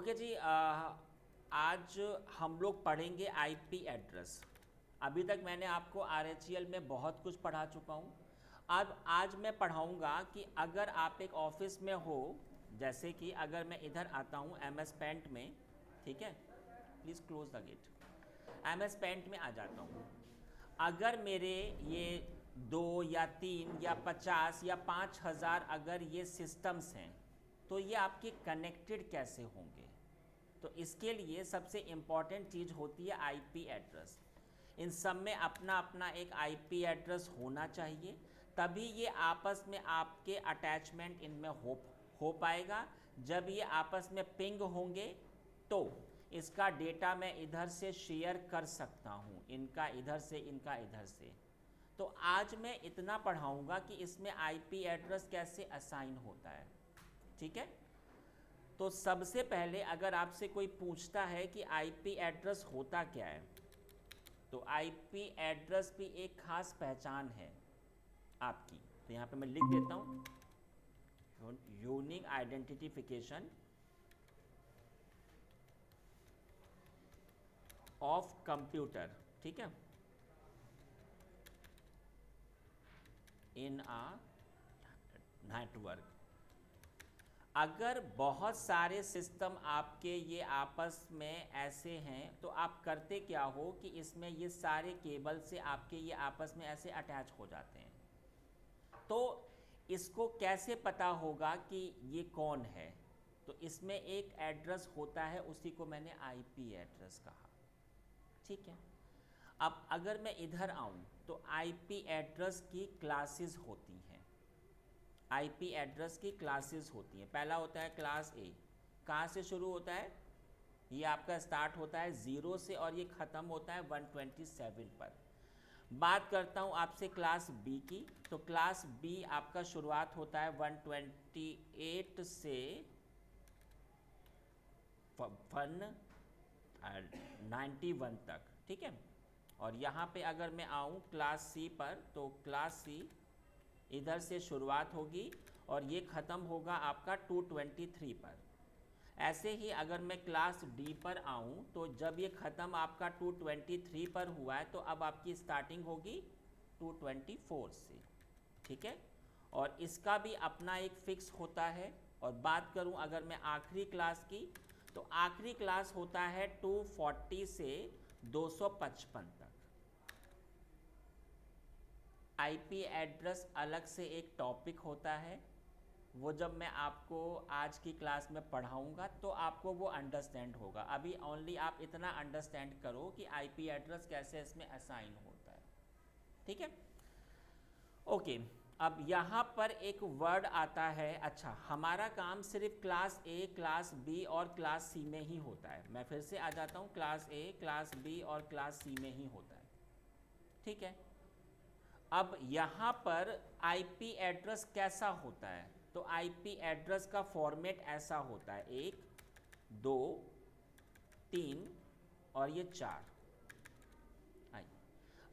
Okay जी, आज हम लोग पढ़ेंगे आईपी एड्रेस। अभी तक मैंने आपको आरएचएल में बहुत कुछ पढ़ा चुका हूँ। अब आज मैं पढ़ाऊँगा कि अगर आप एक ऑफिस में हो, जैसे कि अगर मैं इधर आता हूँ एमएस पेंट में, ठीक है, please close the gate. MS paint में आ जाता हूँ। अगर मेरे ये 2 या 3 या 50 या 5,000 अगर ये सिस्टम्स हैं, तो ये आपके कनेक्टेड कैसे होंगे? तो इसके लिए सबसे इम्पॉर्टेंट चीज़ होती है आईपी एड्रेस। इन सब में अपना अपना एक आईपी एड्रेस होना चाहिए, तभी ये आपस में आपके अटैचमेंट इनमें हो पाएगा। जब ये आपस में पिंग होंगे तो इसका डेटा मैं इधर से शेयर कर सकता हूँ, इनका इधर से, इनका इधर से। तो आज मैं इतना पढ़ाऊँगा कि इसमें आईपी एड्रेस कैसे असाइन होता है, ठीक है। तो सबसे पहले अगर आपसे कोई पूछता है कि आईपी एड्रेस होता क्या है, तो आईपी एड्रेस भी एक खास पहचान है आपकी। तो यहाँ पे मैं लिख देता हूँ, यूनिक आइडेंटिफिकेशन ऑफ कंप्यूटर, ठीक है, इन आ नेटवर्क। अगर बहुत सारे सिस्टम आपके ये आपस में ऐसे हैं, तो आप करते क्या हो कि इसमें ये सारे केबल से आपके ये आपस में ऐसे अटैच हो जाते हैं। तो इसको कैसे पता होगा कि ये कौन है? तो इसमें एक एड्रेस होता है, उसी को मैंने आईपी एड्रेस कहा, ठीक है। अब अगर मैं इधर आऊँ तो आईपी एड्रेस की क्लासेस होती हैं। आईपी एड्रेस की क्लासेस होती हैं। पहला होता है क्लास ए। कहाँ से शुरू होता है? ये आपका स्टार्ट होता है 0 से और ये ख़त्म होता है 127 पर। बात करता हूँ आपसे क्लास बी की, तो क्लास बी आपका शुरुआत होता है 128 से 191 तक, ठीक है। और यहाँ पे अगर मैं आऊँ क्लास सी पर, तो क्लास सी इधर से शुरुआत होगी और ये ख़त्म होगा आपका 223 पर। ऐसे ही अगर मैं क्लास डी पर आऊँ, तो जब ये ख़त्म आपका 223 पर हुआ है, तो अब आपकी स्टार्टिंग होगी 224 से, ठीक है। और इसका भी अपना एक फिक्स होता है। और बात करूं अगर मैं आखिरी क्लास की, तो आखिरी क्लास होता है 240 से 255 तक। आईपी एड्रेस अलग से एक टॉपिक होता है, वो जब मैं आपको आज की क्लास में पढ़ाऊंगा तो आपको वो अंडरस्टैंड होगा। अभी ओनली आप इतना अंडरस्टैंड करो कि आईपी एड्रेस कैसे इसमें असाइन होता है, ठीक है। ओके, अब यहाँ पर एक वर्ड आता है। अच्छा, हमारा काम सिर्फ क्लास ए, क्लास बी और क्लास सी में ही होता है। मैं फिर से आ जाता हूँ, क्लास ए, क्लास बी और क्लास सी में ही होता है, ठीक है। अब यहाँ पर आईपी एड्रेस कैसा होता है? तो आईपी एड्रेस का फॉर्मेट ऐसा होता है, 1 2 3 और ये 4।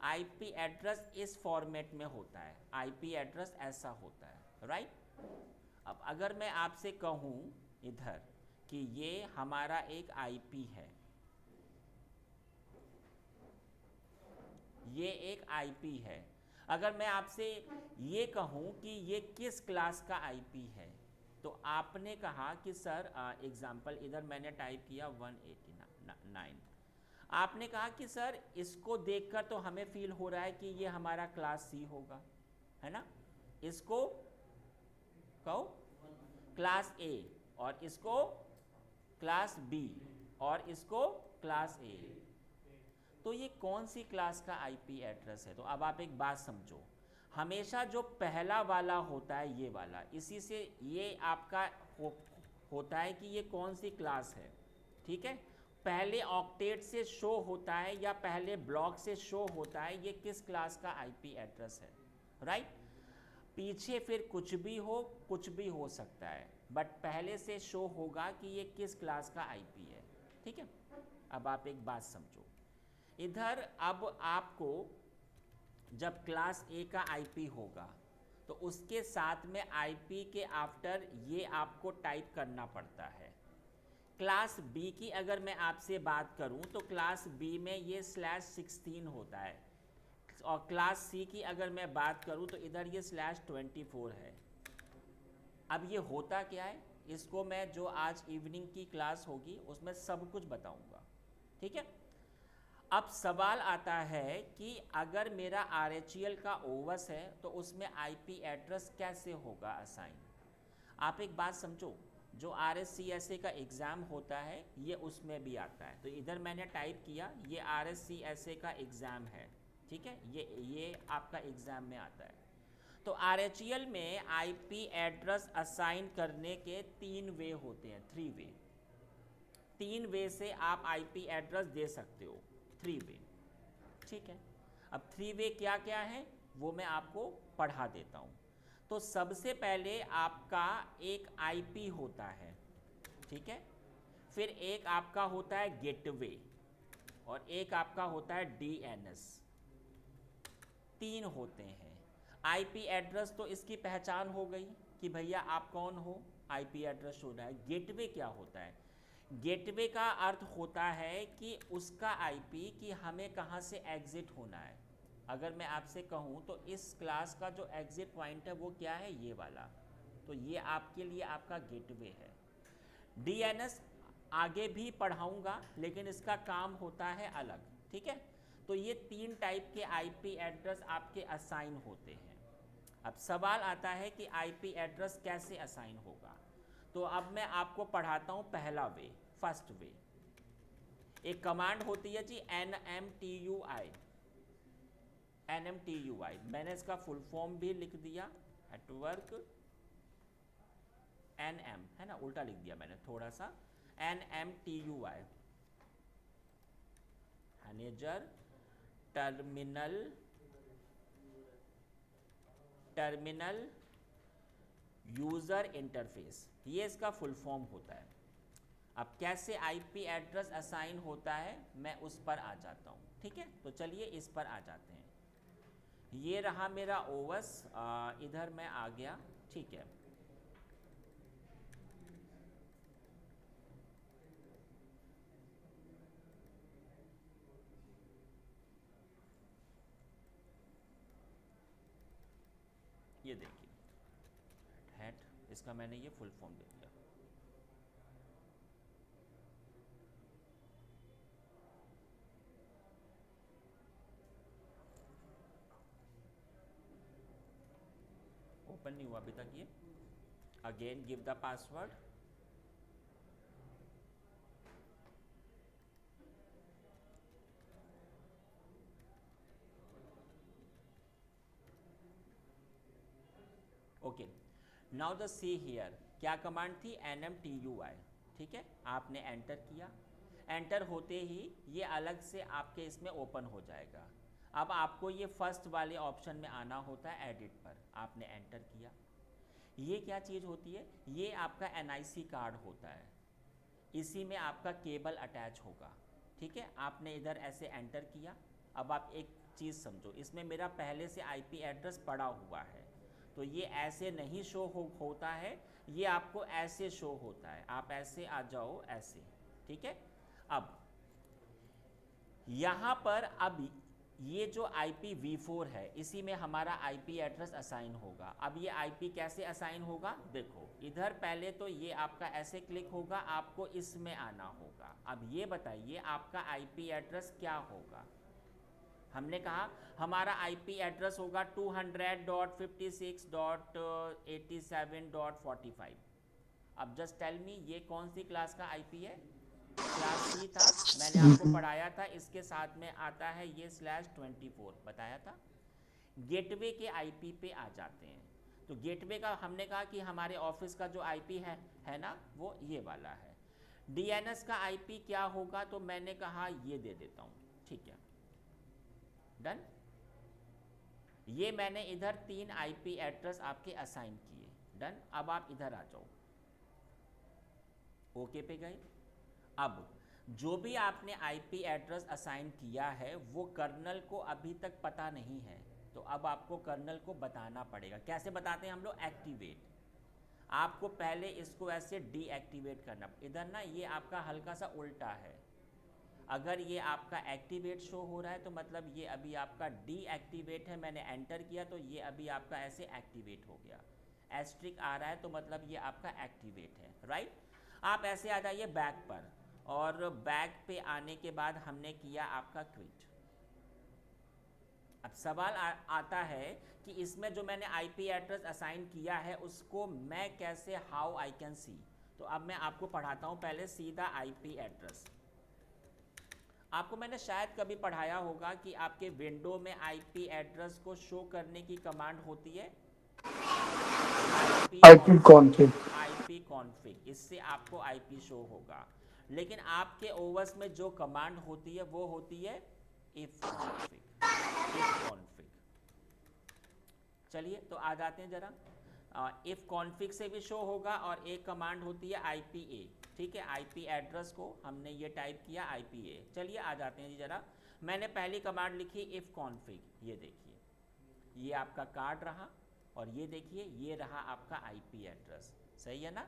आईपी एड्रेस इस फॉर्मेट में होता है, आईपी एड्रेस ऐसा होता है, राइट। अब अगर मैं आपसे कहूँ इधर कि ये हमारा एक आईपी है, ये एक आईपी है। अगर मैं आपसे ये कहूँ कि ये किस क्लास का आईपी है, तो आपने कहा कि सर, एग्जाम्पल इधर मैंने टाइप किया 189। आपने कहा कि सर इसको देखकर तो हमें फील हो रहा है कि ये हमारा क्लास सी होगा, है ना। इसको कहो क्लास ए, और इसको क्लास बी, और इसको क्लास ए। तो ये कौन सी क्लास का आईपी एड्रेस है? तो अब आप एक बात समझो, हमेशा जो पहला वाला होता है, ये वाला, इसी से ये आपका होता है कि ये कौन सी क्लास है, ठीक है। पहले ऑक्टेट से शो होता है या पहले ब्लॉक से शो होता है ये किस क्लास का आईपी एड्रेस है, राइट। पीछे फिर कुछ भी हो सकता है, बट पहले से शो होगा कि ये किस क्लास का आईपी है, ठीक है। अब आप एक बात समझो इधर, अब आपको जब क्लास ए का आईपी होगा, तो उसके साथ में आईपी के आफ्टर ये आपको टाइप करना पड़ता है क्लास बी की अगर मैं आपसे बात करूं तो क्लास बी में ये /16 होता है, और क्लास सी की अगर मैं बात करूं तो इधर ये /24 है। अब ये होता क्या है, इसको मैं जो आज इवनिंग की क्लास होगी उसमें सब कुछ बताऊंगा, ठीक है। अब सवाल आता है कि अगर मेरा RHEL का ओवस है तो उसमें IP एड्रेस कैसे होगा असाइन। आप एक बात समझो, जो RSCSA का एग्ज़ाम होता है ये उसमें भी आता है। तो इधर मैंने टाइप किया, ये RSCSA का एग्ज़ाम है, ठीक है, ये आपका एग्ज़ाम में आता है। तो RHEL में IP एड्रेस असाइन करने के 3 वे होते हैं, 3 वे। 3 वे से आप IP एड्रेस दे सकते हो, 3 वे, ठीक है। अब 3 वे क्या क्या है वो मैं आपको पढ़ा देता हूँ। तो सबसे पहले आपका एक IP होता है, ठीक है, फिर एक आपका होता है गेटवे, और एक आपका होता है DNS। 3 होते हैं। IP एड्रेस तो इसकी पहचान हो गई कि भैया आप कौन हो, IP एड्रेस हो रहा है। गेटवे क्या होता है, गेटवे का अर्थ होता है कि उसका IP कि हमें कहाँ से एग्ज़िट होना है। अगर मैं आपसे कहूँ तो इस क्लास का जो एग्ज़िट पॉइंट है वो क्या है, ये वाला, तो ये आपके लिए आपका गेटवे है। DNS आगे भी पढ़ाऊँगा लेकिन इसका काम होता है अलग, ठीक है। तो ये 3 टाइप के IP एड्रेस आपके असाइन होते हैं। अब सवाल आता है कि IP एड्रेस कैसे असाइन होगा। तो अब मैं आपको पढ़ाता हूँ पहला वे, फर्स्ट वे। एक कमांड होती है जी NMTUI। NMTUI मैंने इसका फुल फॉर्म भी लिख दिया, नेटवर्क NM है ना, उल्टा लिख दिया मैंने थोड़ा सा, NMTUI manager terminal user interface, ये इसका फुल फॉर्म होता है। अब कैसे IP एड्रेस असाइन होता है मैं उस पर आ जाता हूँ, ठीक है। तो चलिए इस पर आ जाते हैं। ये रहा मेरा ओवस, इधर मैं आ गया, ठीक है। ये देखिए हैट, इसका मैंने ये फुल फॉर्म दे दिया। ओपन नहीं हुआ अभी तक ये। Again give the password. Okay, now the see here, क्या कमांड थी, NMTUI, ठीक है। आपने एंटर किया, एंटर होते ही ये अलग से आपके इसमें ओपन हो जाएगा। अब आपको ये फर्स्ट वाले ऑप्शन में आना होता है, एडिट पर, आपने एंटर किया। ये क्या चीज़ होती है, ये आपका NIC कार्ड होता है, इसी में आपका केबल अटैच होगा, ठीक है। आपने इधर ऐसे एंटर किया। अब आप एक चीज़ समझो, इसमें मेरा पहले से IP एड्रेस पड़ा हुआ है, तो ये ऐसे नहीं शो होता है, ये आपको ऐसे शो होता है। आप ऐसे आ जाओ, ऐसे, ठीक है। अब यहाँ पर अब ये जो IPv4 है इसी में हमारा IP एड्रेस असाइन होगा। अब ये IP कैसे असाइन होगा, देखो इधर पहले तो ये आपका ऐसे क्लिक होगा, आपको इसमें आना होगा। अब ये बताइए आपका IP एड्रेस क्या होगा। हमने कहा हमारा IP एड्रेस होगा 200.56.87.45। अब जस्ट टेल मी ये कौन सी क्लास का IP है, क्लास C था, मैंने आपको पढ़ाया था, इसके साथ में आता है ये /24 बताया था। गेटवे के IP पे आ जाते हैं। तो गेटवे का हमने कहा कि हमारे ऑफिस का जो IP है ना, वो ये वाला है। DNS का IP क्या होगा, तो मैंने कहा ये दे देता हूँ, ठीक है, डन। ये मैंने इधर 3 IP एड्रेस आपके असाइन किए, डन। अब आप इधर आ जाओ, ओके पे गए। अब जो भी आपने IP एड्रेस असाइन किया है वो कर्नल को अभी तक पता नहीं है, तो अब आपको कर्नल को बताना पड़ेगा। कैसे बताते हैं हम लोग, एक्टिवेट। आपको पहले इसको ऐसे डीएक्टिवेट करना, इधर ना ये आपका हल्का सा उल्टा है। अगर ये आपका एक्टिवेट शो हो रहा है तो मतलब ये अभी आपका डीएक्टिवेट है, मैंने एंटर किया तो ये अभी आपका ऐसे एक्टिवेट हो गया। एस्ट्रिक आ रहा है तो मतलब ये आपका एक्टिवेट है, राइट। आप ऐसे आ जाइए बैक पर, और बैक पे आने के बाद हमने किया आपका क्विट। अब सवाल आता है कि इसमें जो मैंने आईपी एड्रेस असाइन किया है उसको मैं कैसे, हाउ आई कैन सी। तो अब मैं आपको पढ़ाता हूँ पहले सीधा आईपी एड्रेस। आपको मैंने शायद कभी पढ़ाया होगा कि आपके विंडो में आईपी एड्रेस को शो करने की कमांड होती है आईपी कॉन्फ़िग। IP config. इससे आपको आईपी शो होगा। लेकिन आपके ओवस में जो कमांड होती है वो होती है इफ कॉन्फ़िग। इफ कॉन्फ़िग, चलिए तो आ जाते हैं जरा। इफ कॉन्फ़िग से भी शो होगा, और एक कमांड होती है IPA। ठीक है, आईपी एड्रेस को हमने ये टाइप किया IPA। चलिए आ जाते हैं जी जरा। मैंने पहली कमांड लिखी इफ कॉन्फ़िग। ये देखिए ये आपका कार्ड रहा, और ये देखिए ये रहा आपका आईपी एड्रेस। सही है ना।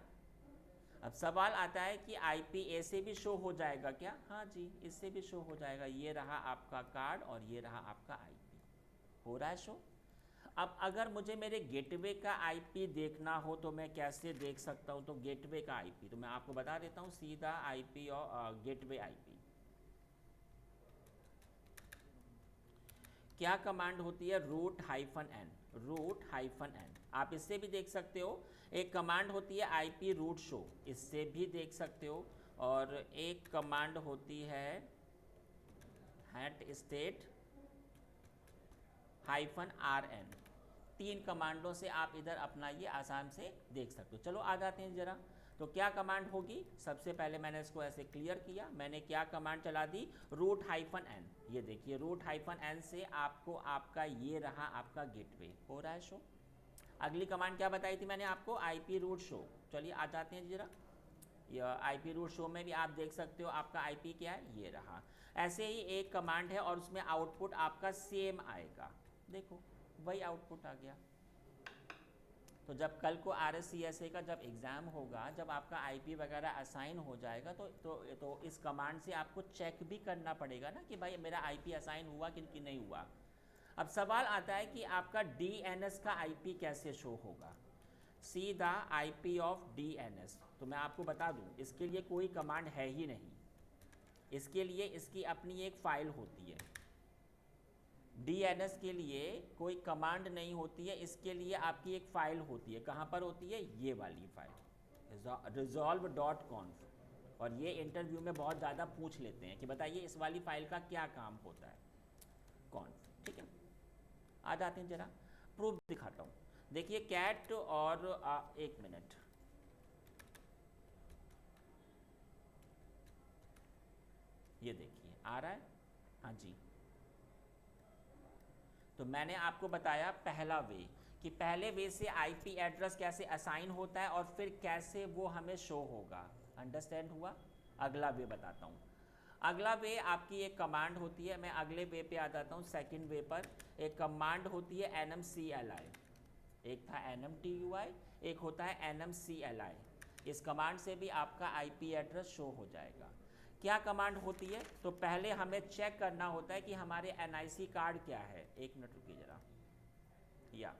अब सवाल आता है कि IPA से भी शो हो जाएगा क्या। हाँ जी, इससे भी शो हो जाएगा। ये रहा आपका कार्ड और ये रहा आपका आईपी, हो रहा है शो। अब अगर मुझे मेरे गेटवे का आईपी देखना हो तो मैं कैसे देख सकता हूँ। तो गेटवे का आईपी तो मैं आपको बता देता हूँ, सीधा आईपी और गेटवे आईपी क्या कमांड होती है, root hyphen N. Root hyphen N, आप इससे भी देख सकते हो। एक कमांड होती है आईपी रूट शो, इससे भी देख सकते हो। और एक कमांड होती है हैट स्टेट हाइफन RN। तीन कमांडों से आप इधर अपना ये आसान से देख सकते हो। चलो आ जाते हैं जरा। तो क्या कमांड होगी, सबसे पहले मैंने इसको ऐसे क्लियर किया। मैंने क्या कमांड चला दी, रूट हाइफन एन। ये देखिए रूट हाइफन एन से आपको आपका ये रहा आपका गेटवे, हो रहा है शो। अगली कमांड क्या बताई थी मैंने आपको, आईपी रूट शो। चलिए आ जाते हैं जरा। आईपी रूट शो में भी आप देख सकते हो आपका आईपी क्या है, ये रहा। ऐसे ही एक कमांड है और उसमें आउटपुट आपका सेम आएगा। देखो वही आउटपुट आ गया। तो जब कल को RSCSA का जब एग्ज़ाम होगा, जब आपका आईपी वगैरह असाइन हो जाएगा तो इस कमांड से आपको चेक भी करना पड़ेगा ना कि भाई मेरा आईपी असाइन हुआ कि नहीं हुआ। अब सवाल आता है कि आपका DNS का आईपी कैसे शो होगा। सीधा आईपी ऑफ DNS। तो मैं आपको बता दूं, इसके लिए कोई कमांड है ही नहीं। इसके लिए इसकी अपनी एक फ़ाइल होती है। DNS के लिए कोई कमांड नहीं होती है, इसके लिए आपकी एक फ़ाइल होती है। कहाँ पर होती है, ये वाली फ़ाइल resolve.conf। और ये इंटरव्यू में बहुत ज़्यादा पूछ लेते हैं कि बताइए इस वाली फ़ाइल का क्या काम होता है, कॉन्फ। ठीक है, आ जाते हैं जरा, प्रूफ दिखाता हूँ। देखिए कैट और एक मिनट, ये देखिए आ रहा है। हाँ जी, तो मैंने आपको बताया पहला वे, कि पहले वे से आईपी एड्रेस कैसे असाइन होता है और फिर कैसे वो हमें शो होगा। अंडरस्टैंड हुआ। अगला वे बताता हूँ। अगला वे आपकी एक कमांड होती है। मैं अगले वे पे आ जाता हूँ, सेकंड वे पर। एक कमांड होती है NMCLI। एक था NMTUI, एक होता है NMCLI। इस कमांड से भी आपका आईपी एड्रेस शो हो जाएगा। क्या कमांड होती है, तो पहले हमें चेक करना होता है कि हमारे NIC कार्ड क्या है। एक मिनट रुकिए जरा। या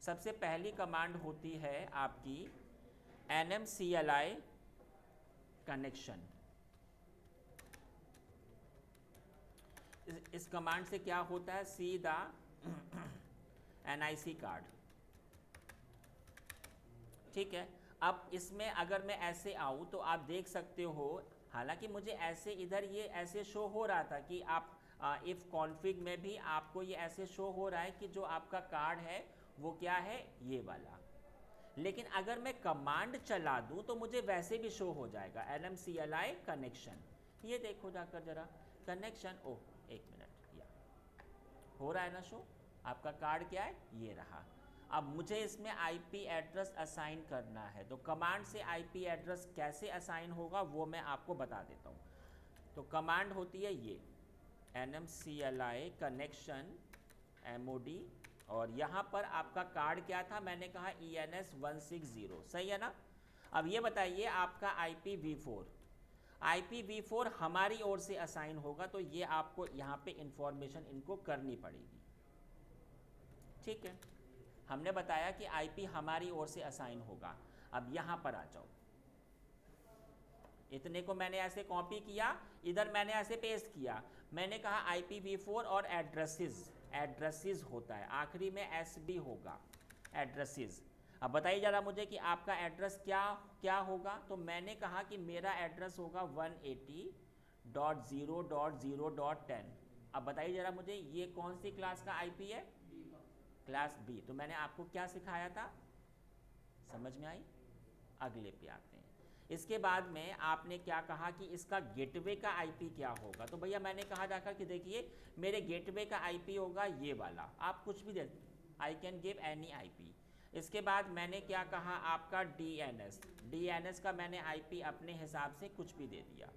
सबसे पहली कमांड होती है आपकी NMCLI कनेक्शन। इस कमांड से क्या होता है, सीधा NIC कार्ड। ठीक है, अब इसमें अगर मैं ऐसे आऊँ तो आप देख सकते हो, हालांकि मुझे ऐसे इधर ये ऐसे शो हो रहा था कि आप इफ़ कॉन्फ़िग में भी आपको ये ऐसे शो हो रहा है कि जो आपका कार्ड है वो क्या है, ये वाला। लेकिन अगर मैं कमांड चला दूं तो मुझे वैसे भी शो हो जाएगा NMCLI कनेक्शन। ये देखो जाकर जरा, कनेक्शन, ओह एक मिनट, या हो रहा है ना शो। आपका कार्ड क्या है, ये रहा। अब मुझे इसमें आईपी एड्रेस असाइन करना है, तो कमांड से आईपी एड्रेस कैसे असाइन होगा वो मैं आपको बता देता हूँ। तो कमांड होती है ये NMCLI कनेक्शन MOD और यहाँ पर आपका कार्ड क्या था, मैंने कहा ENS160, सही है ना। अब ये बताइए आपका IPv4, IPv4 हमारी ओर से असाइन होगा, तो ये आपको यहाँ पे इंफॉर्मेशन इनको करनी पड़ेगी, ठीक है। हमने बताया कि IP हमारी ओर से असाइन होगा। अब यहाँ पर आ जाओ, इतने को मैंने ऐसे कॉपी किया, इधर मैंने ऐसे पेस्ट किया। मैंने कहा IPv4 और एड्रेसेस होता है, आखिरी में SB होगा, एड्रेसेस। अब बताइए जरा मुझे कि आपका एड्रेस क्या क्या होगा। तो मैंने कहा कि मेरा एड्रेस होगा 180.0.0.10। अब बताइए जरा मुझे ये कौन सी क्लास का IP है, क्लास B। तो मैंने आपको क्या सिखाया था, समझ में आई। अगले पे आते हैं। इसके बाद में आपने क्या कहा कि इसका गेटवे का IP क्या होगा। तो भैया मैंने कहा जाकर कि देखिए मेरे गेटवे का IP होगा ये वाला, आप कुछ भी दे, I can give any IP। इसके बाद मैंने क्या कहा, आपका DNS का मैंने IP अपने हिसाब से कुछ भी दे दिया।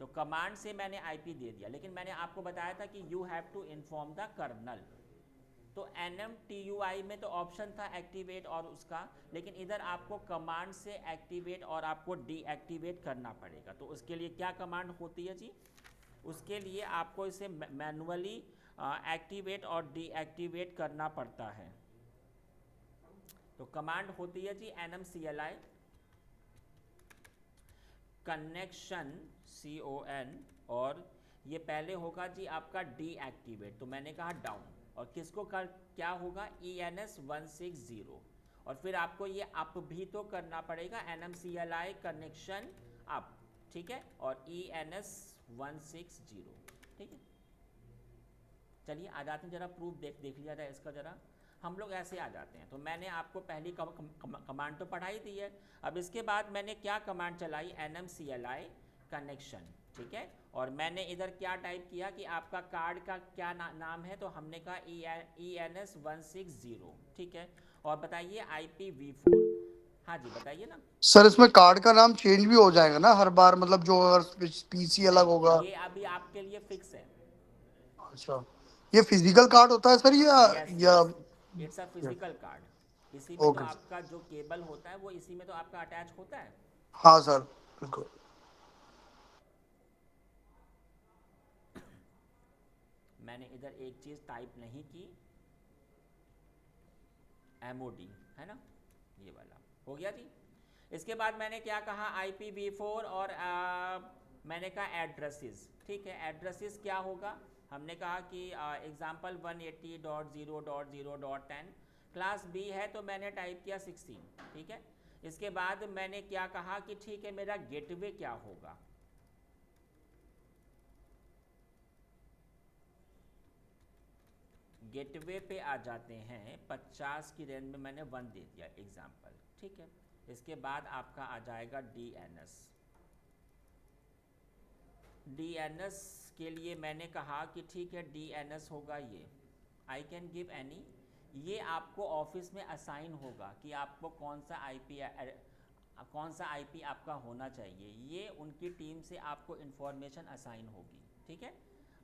तो कमांड से मैंने IP दे दिया, लेकिन मैंने आपको बताया था कि you have to inform the kernel. तो NMTUI में तो ऑप्शन था एक्टिवेट और उसका, लेकिन इधर आपको कमांड से एक्टिवेट और आपको डीएक्टिवेट करना पड़ेगा। तो उसके लिए क्या कमांड होती है जी, उसके लिए आपको इसे मैनुअली एक्टिवेट और डीएक्टिवेट करना पड़ता है। तो कमांड होती है जी NMCLI कनेक्शन CON, और ये पहले होगा जी आपका डीएक्टिवेट, तो मैंने कहा डाउन, और किसको कर क्या होगा ENS160, और फिर आपको ये अप भी तो करना पड़ेगा, NMCLI कनेक्शन अप, ठीक है, और ENS160, ठीक है। चलिए आ जाते हैं, जरा प्रूफ देख लिया जाए इसका जरा। हम लोग ऐसे आ जाते हैं। तो मैंने आपको पहली कमांड तो पढ़ाई दी है। अब इसके बाद मैंने क्या कमांड चलाई, NMCLI कनेक्शन, ठीक है। और मैंने इधर क्या टाइप किया कि आपका कार्ड का क्या नाम है, तो हमने कहा ENS160, ठीक है। और बताइए IPv4, हाँ जी बताइए ना। सर इसमें कार्ड का नाम चेंज भी हो जाएगा ना हर बार, मतलब जो अगर पीसी अलग होगा। नहीं, ये अभी आपके लिए फिक्स है। अच्छा, ये फिजिकल कार्ड होता है सर यस या yes, it's a physical card. इसी में तो ओके सर। आपका जो केबल होता है वो इसी में तो आपका अटैच होता है। हाँ सर, बिल्कुल। मैंने इधर एक चीज़ टाइप नहीं की, MOD है ना, ये वाला हो गया जी। इसके बाद मैंने क्या कहा, IPv4 और मैंने कहा एड्रेसेस, ठीक है। एड्रेसेस क्या होगा, हमने कहा कि एग्जाम्पल 180.0.0.10, क्लास B है तो मैंने टाइप किया 16, ठीक है। इसके बाद मैंने क्या कहा कि ठीक है मेरा गेटवे क्या होगा, गेटवे पे आ जाते हैं, 50 की रेंज में मैंने 1 दे दिया एग्जाम्पल, ठीक है। इसके बाद आपका आ जाएगा DNS के लिए मैंने कहा कि ठीक है DNS होगा ये, आई कैन गिव एनी। ये आपको ऑफिस में असाइन होगा कि आपको कौन सा IP आपका होना चाहिए, ये उनकी टीम से आपको इन्फॉर्मेशन असाइन होगी, ठीक है।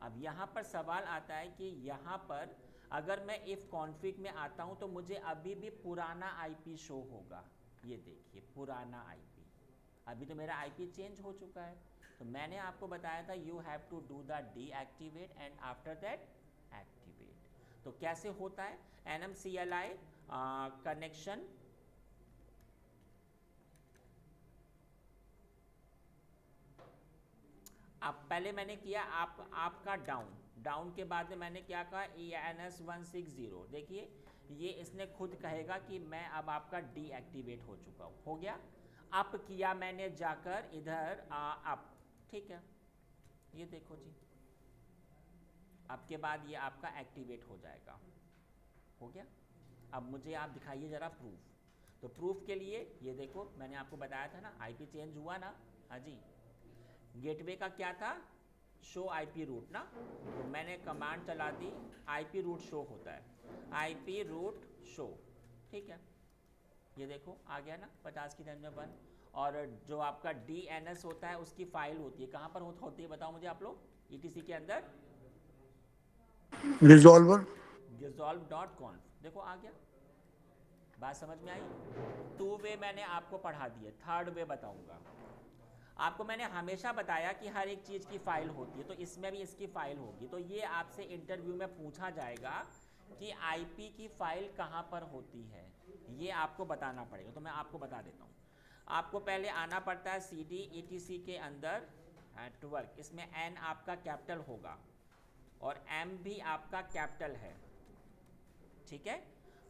अब यहाँ पर सवाल आता है कि यहाँ पर अगर मैं इफ़ कॉन्फ़िग में आता हूँ तो मुझे अभी भी पुराना IP शो होगा। ये देखिए पुराना IP, अभी तो मेरा IP चेंज हो चुका है। तो मैंने आपको बताया था you have to do the deactivate and after that activate. तो कैसे होता है, NMCLI कनेक्शन, अब पहले मैंने किया आपका डाउन के बाद में मैंने क्या कहा ENS160, देखिए ये इसने खुद कहेगा कि मैं अब आपका डीएक्टिवेट हो चुका हूँ, हो गया। अप किया मैंने जाकर इधर अप, ठीक है, ये देखो जी, अब के बाद ये आपका एक्टिवेट हो जाएगा, हो गया। अब मुझे आप दिखाइए ज़रा प्रूफ। तो प्रूफ के लिए ये देखो मैंने आपको बताया था ना IP चेंज हुआ ना, हाँ जी। गेटवे का क्या था, शो IP रूट ना, तो मैंने कमांड चला दी, IP रूट शो होता है, IP रूट शो, ठीक है। ये देखो आ गया ना 50 की रेंज में 1। और जो आपका DNS होता है उसकी फाइल होती है, कहाँ पर होती है बताओ मुझे आप लोग, ETC के अंदर, रिजॉल्वर। resolve.conf, देखो आ गया, बात समझ में आई। 2 वे मैंने आपको पढ़ा दिए, 3rd वे बताऊंगा आपको। मैंने हमेशा बताया कि हर एक चीज़ की फ़ाइल होती है, तो इसमें भी इसकी फ़ाइल होगी। तो ये आपसे इंटरव्यू में पूछा जाएगा कि आईपी की फ़ाइल कहाँ पर होती है, ये आपको बताना पड़ेगा। तो मैं आपको बता देता हूँ। आपको पहले आना पड़ता है CD ETC के अंदर नेटवर्क, इसमें N आपका कैपिटल होगा और M भी आपका कैपिटल है, ठीक है।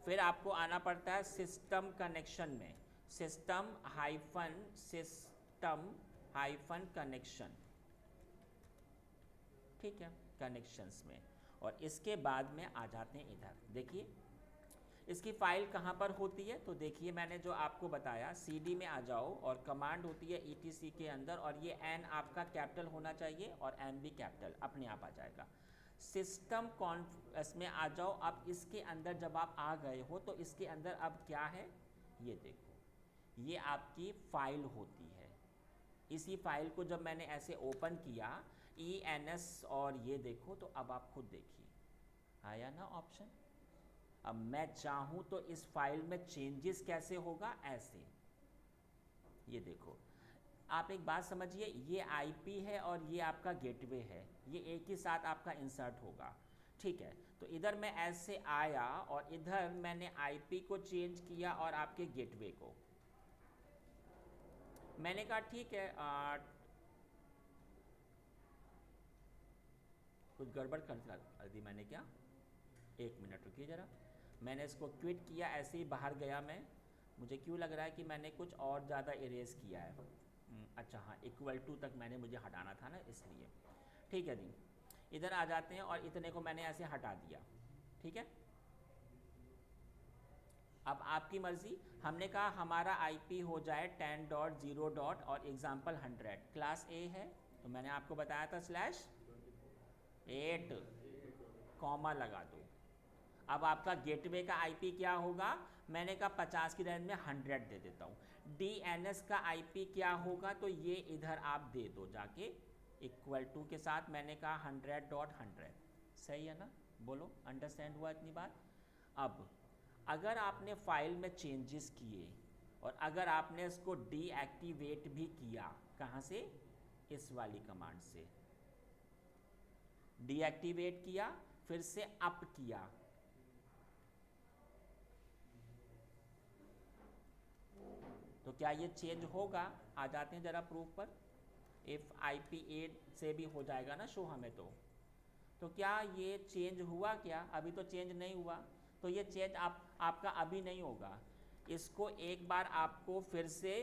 फिर आपको आना पड़ता है सिस्टम कनेक्शन में, सिस्टम हाइफन कनेक्शन, ठीक है, कनेक्शंस में। और इसके बाद में आ जाते हैं इधर, देखिए इसकी फ़ाइल कहाँ पर होती है। तो देखिए मैंने जो आपको बताया, CD में आ जाओ और कमांड होती है ETC के अंदर, और ये N आपका कैपिटल होना चाहिए और M भी कैपिटल, अपने आप आ जाएगा। सिस्टम इसमें आ जाओ। अब इसके अंदर जब आप आ गए हो तो इसके अंदर अब क्या है, ये देखो, ये आपकी फ़ाइल होती है। इसी फाइल को जब मैंने ऐसे ओपन किया ENS और ये देखो, तो अब आप खुद देखिए आया ना ऑप्शन। अब मैं चाहूँ तो इस फाइल में चेंजेस कैसे होगा, ऐसे, ये देखो। आप एक बात समझिए, ये आईपी है और ये आपका गेटवे है, ये एक ही साथ आपका इंसर्ट होगा, ठीक है। तो इधर मैं ऐसे आया और इधर मैंने आईपी को चेंज किया और आपके गेटवे को मैंने कहा ठीक है, कुछ गड़बड़ कर दी मैंने क्या, 1 मिनट रुकिए ज़रा। मैंने इसको क्विट किया, ऐसे ही बाहर गया मैं। मुझे क्यों लग रहा है कि मैंने कुछ और ज़्यादा इरेज किया है। अच्छा हाँ, =, तक मैंने मुझे हटाना था ना, इसलिए। ठीक है जी, इधर आ जाते हैं और इतने को मैंने ऐसे हटा दिया, ठीक है। अब आपकी मर्ज़ी, हमने कहा हमारा आईपी हो जाए 10.0. और एग्जाम्पल 100 क्लास A है, तो मैंने आपको बताया था /8 कॉमा लगा दो। अब आपका गेटवे का आईपी क्या होगा, मैंने कहा 50 की रेंज में 100 दे देता हूँ। DNS का आईपी क्या होगा, तो ये इधर आप दे दो जाके =, के साथ मैंने कहा 100.100, सही है ना, बोलो अंडरस्टैंड हुआ इतनी बात। अब अगर आपने फाइल में चेंजेस किए और अगर आपने इसको डीएक्टिवेट भी किया, कहाँ से, इस वाली कमांड से डीएक्टिवेट किया, फिर से अप किया, तो क्या ये चेंज होगा। आ जाते हैं जरा प्रूफ पर। इफ़ IP8 से भी हो जाएगा ना शो हमें, तो क्या ये चेंज हुआ क्या, अभी तो चेंज नहीं हुआ। तो ये चेंज आपका अभी नहीं होगा, इसको एक बार आपको फिर से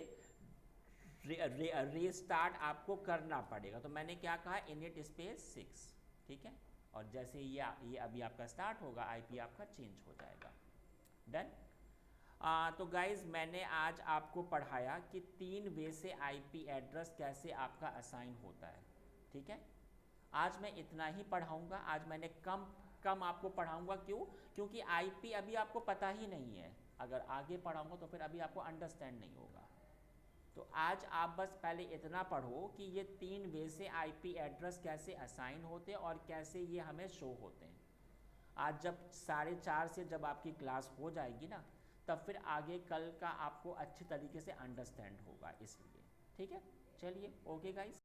रीस्टार्ट आपको करना पड़ेगा। तो मैंने क्या कहा, init space 6, ठीक है। और जैसे ये अभी आपका स्टार्ट होगा, आईपी आपका चेंज हो जाएगा। डन। तो गाइज़ मैंने आज आपको पढ़ाया कि 3 वे से आईपी एड्रेस कैसे आपका असाइन होता है, ठीक है। आज मैं इतना ही पढ़ाऊँगा, आज मैंने कम आपको पढ़ाऊँगा। क्यों, क्योंकि आईपी अभी आपको पता ही नहीं है। अगर आगे पढ़ाऊँगा तो फिर अभी आपको अंडरस्टैंड नहीं होगा। तो आज आप बस पहले इतना पढ़ो कि ये 3 वे से आईपी एड्रेस कैसे असाइन होते हैं और कैसे ये हमें शो होते हैं। आज जब 4:30 से जब आपकी क्लास हो जाएगी ना, तब फिर आगे कल का आपको अच्छे तरीके से अंडरस्टैंड होगा, इसलिए। ठीक है, चलिए, ओके गाइस।